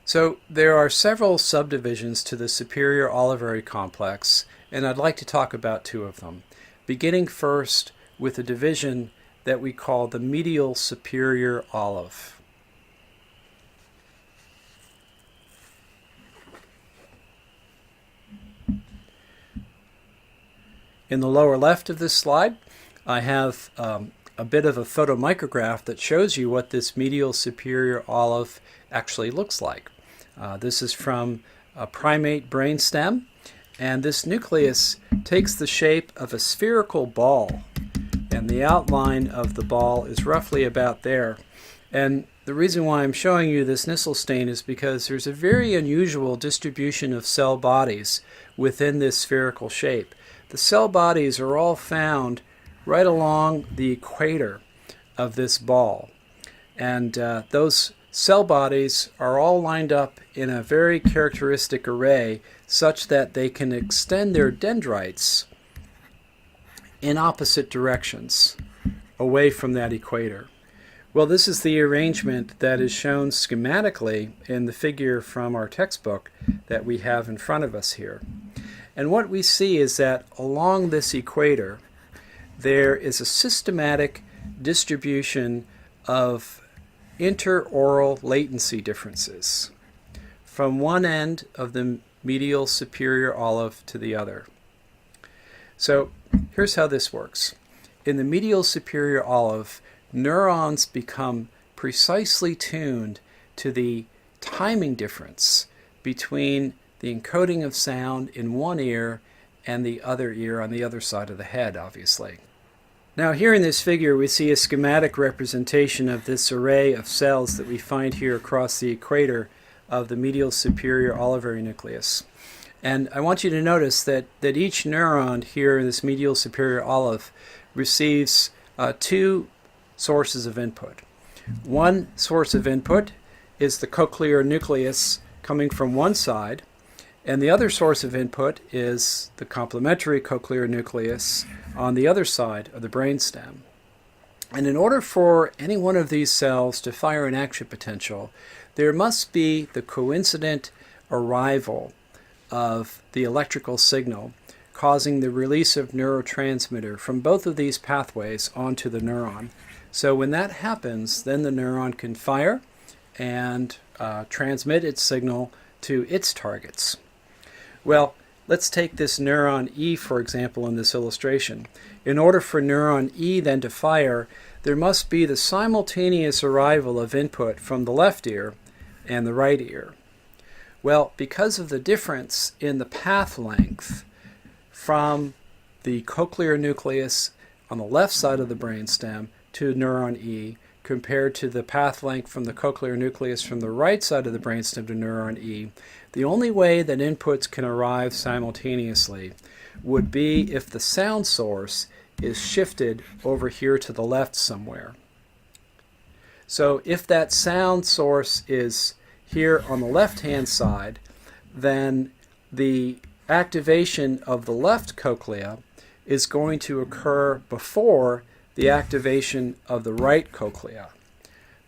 So there are several subdivisions to the superior olivary complex, and I'd like to talk about two of them, beginning first with a division that we call the medial superior olive. In the lower left of this slide, I have a bit of a photomicrograph that shows you what this medial superior olive actually looks like. This is from a primate brainstem, and this nucleus takes the shape of a spherical ball, and the outline of the ball is roughly about there. And the reason why I'm showing you this Nissl stain is because there's a very unusual distribution of cell bodies within this spherical shape. The cell bodies are all found right along the equator of this ball, and those cell bodies are all lined up in a very characteristic array such that they can extend their dendrites in opposite directions away from that equator. Well, this is the arrangement that is shown schematically in the figure from our textbook that we have in front of us here. And what we see is that along this equator, there is a systematic distribution of interoral latency differences from one end of the medial superior olive to the other. So here's how this works. In the medial superior olive, neurons become precisely tuned to the timing difference between the encoding of sound in one ear and the other ear on the other side of the head, obviously. Now here in this figure we see a schematic representation of this array of cells that we find here across the equator of the medial superior olivary nucleus. And I want you to notice that each neuron here in this medial superior olive receives two sources of input. One source of input is the cochlear nucleus coming from one side, and the other source of input is the complementary cochlear nucleus on the other side of the brainstem. And in order for any one of these cells to fire an action potential, there must be the coincident arrival of the electrical signal causing the release of neurotransmitter from both of these pathways onto the neuron. So when that happens, then the neuron can fire and transmit its signal to its targets. Well, let's take this neuron E, for example, in this illustration. In order for neuron E then to fire, there must be the simultaneous arrival of input from the left ear and the right ear. Well, because of the difference in the path length from the cochlear nucleus on the left side of the brainstem to neuron E compared to the path length from the cochlear nucleus from the right side of the brainstem to neuron E, the only way that inputs can arrive simultaneously would be if the sound source is shifted over here to the left somewhere. So if that sound source is here on the left-hand side, then the activation of the left cochlea is going to occur before the activation of the right cochlea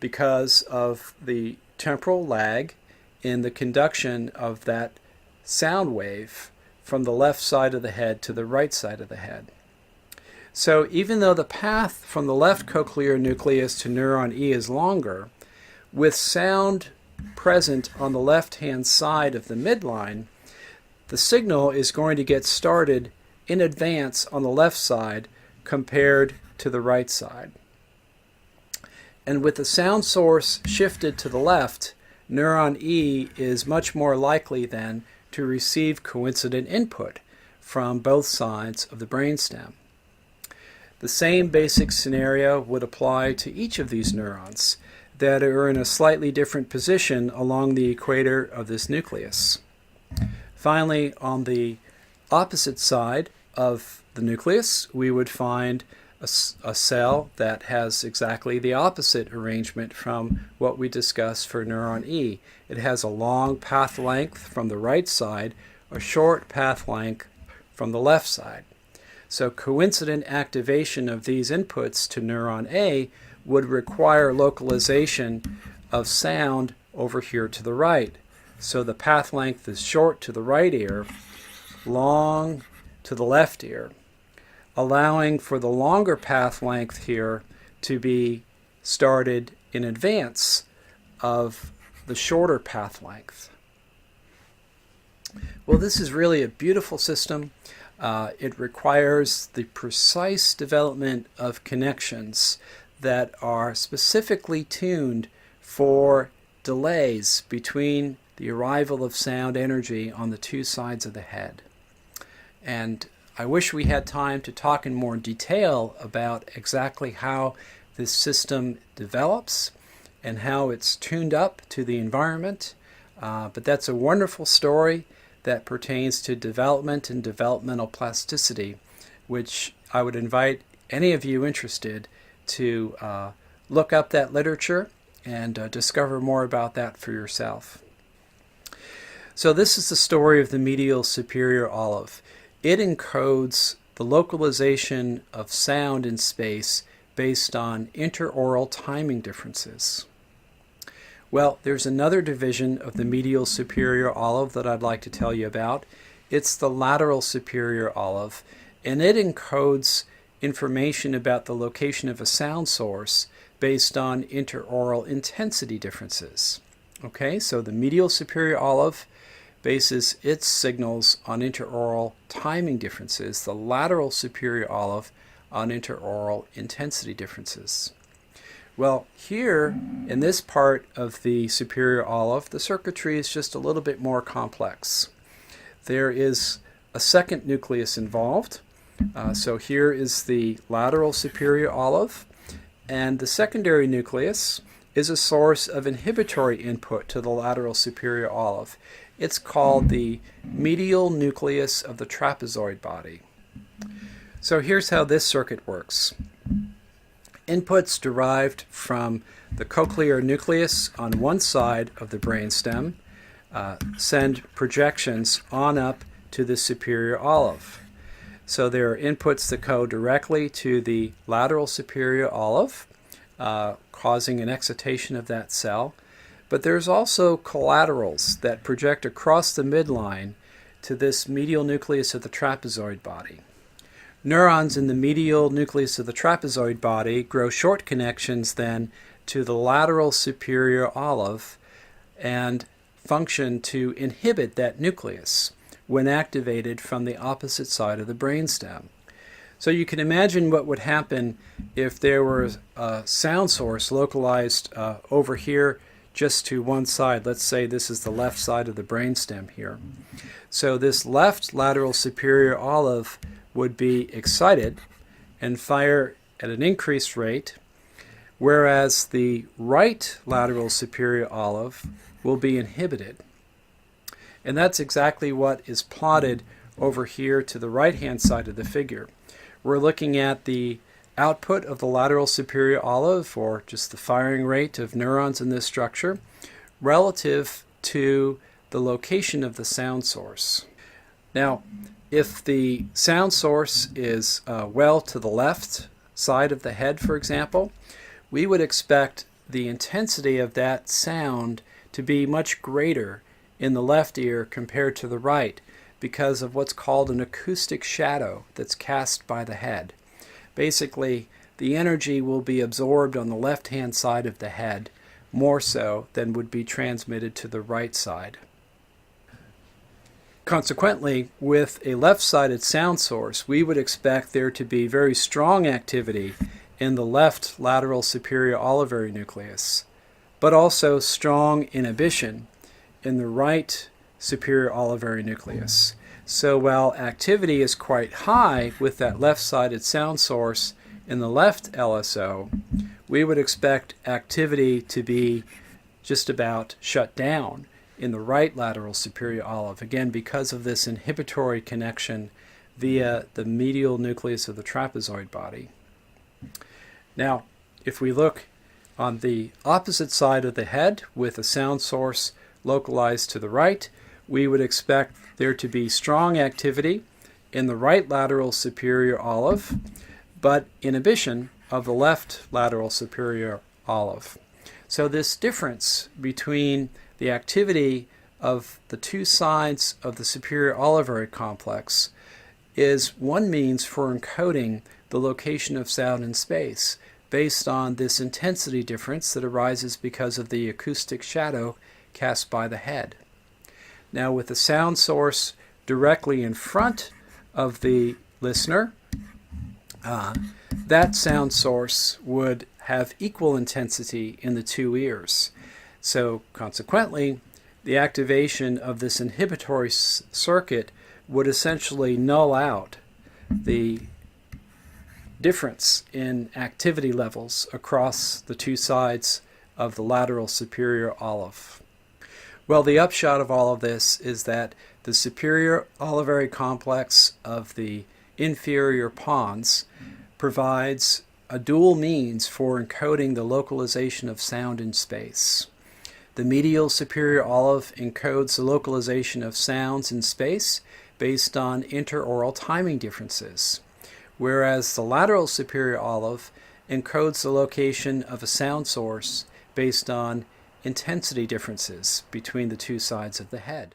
because of the temporal lag in the conduction of that sound wave from the left side of the head to the right side of the head. So even though the path from the left cochlear nucleus to neuron E is longer, with sound present on the left-hand side of the midline, the signal is going to get started in advance on the left side compared to the right side. And with the sound source shifted to the left, neuron E is much more likely then to receive coincident input from both sides of the brainstem. The same basic scenario would apply to each of these neurons that are in a slightly different position along the equator of this nucleus. Finally, on the opposite side of the nucleus, we would find a cell that has exactly the opposite arrangement from what we discussed for neuron E. It has a long path length from the right side, a short path length from the left side. So coincident activation of these inputs to neuron A would require localization of sound over here to the right, So the path length is short to the right ear, long to the left ear, allowing for the longer path length here to be started in advance of the shorter path length. Well, this is really a beautiful system. It requires the precise development of connections that are specifically tuned for delays between the arrival of sound energy on the two sides of the head. And I wish we had time to talk in more detail about exactly how this system develops and how it's tuned up to the environment. But that's a wonderful story that pertains to development and developmental plasticity, which I would invite any of you interested to look up that literature and discover more about that for yourself. So this is the story of the medial superior olive. It encodes the localization of sound in space based on interaural timing differences. Well, there's another division of the medial superior olive that I'd like to tell you about. It's the lateral superior olive, and it encodes information about the location of a sound source based on interaural intensity differences. Okay, so the medial superior olive bases its signals on interaural timing differences, the lateral superior olive on interaural intensity differences. Well, here in this part of the superior olive, the circuitry is just a little bit more complex. There is a second nucleus involved. So here is the lateral superior olive, and the secondary nucleus is a source of inhibitory input to the lateral superior olive. It's called the medial nucleus of the trapezoid body. So here's how this circuit works. Inputs derived from the cochlear nucleus on one side of the brainstem send projections on up to the superior olive. So there are inputs that go directly to the lateral superior olive, causing an excitation of that cell. But there's also collaterals that project across the midline to this medial nucleus of the trapezoid body. Neurons in the medial nucleus of the trapezoid body grow short connections then to the lateral superior olive and function to inhibit that nucleus when activated from the opposite side of the brainstem. So you can imagine what would happen if there were a sound source localized over here just to one side. Let's say this is the left side of the brainstem here. So this left lateral superior olive would be excited and fire at an increased rate, whereas the right lateral superior olive will be inhibited. And that's exactly what is plotted over here to the right-hand side of the figure. We're looking at the output of the lateral superior olive, or just the firing rate of neurons in this structure, relative to the location of the sound source. Now, if the sound source is well to the left side of the head, for example, we would expect the intensity of that sound to be much greater in the left ear compared to the right because of what's called an acoustic shadow that's cast by the head. Basically, the energy will be absorbed on the left-hand side of the head more so than would be transmitted to the right side. Consequently, with a left-sided sound source, we would expect there to be very strong activity in the left lateral superior olivary nucleus, but also strong inhibition in the right superior olivary nucleus. So while activity is quite high with that left-sided sound source in the left LSO, we would expect activity to be just about shut down in the right lateral superior olive, again because of this inhibitory connection via the medial nucleus of the trapezoid body. Now, if we look on the opposite side of the head with a sound source localized to the right, we would expect there to be strong activity in the right lateral superior olive, but inhibition of the left lateral superior olive. So this difference between the activity of the two sides of the superior olivary complex is one means for encoding the location of sound in space based on this intensity difference that arises because of the acoustic shadow cast by the head. Now, with the sound source directly in front of the listener, that sound source would have equal intensity in the two ears. So consequently, the activation of this inhibitory circuit would essentially null out the difference in activity levels across the two sides of the lateral superior olive. Well, the upshot of all of this is that the superior olivary complex of the inferior pons provides a dual means for encoding the localization of sound in space. The medial superior olive encodes the localization of sounds in space based on interaural timing differences, whereas the lateral superior olive encodes the location of a sound source based on intensity differences between the two sides of the head.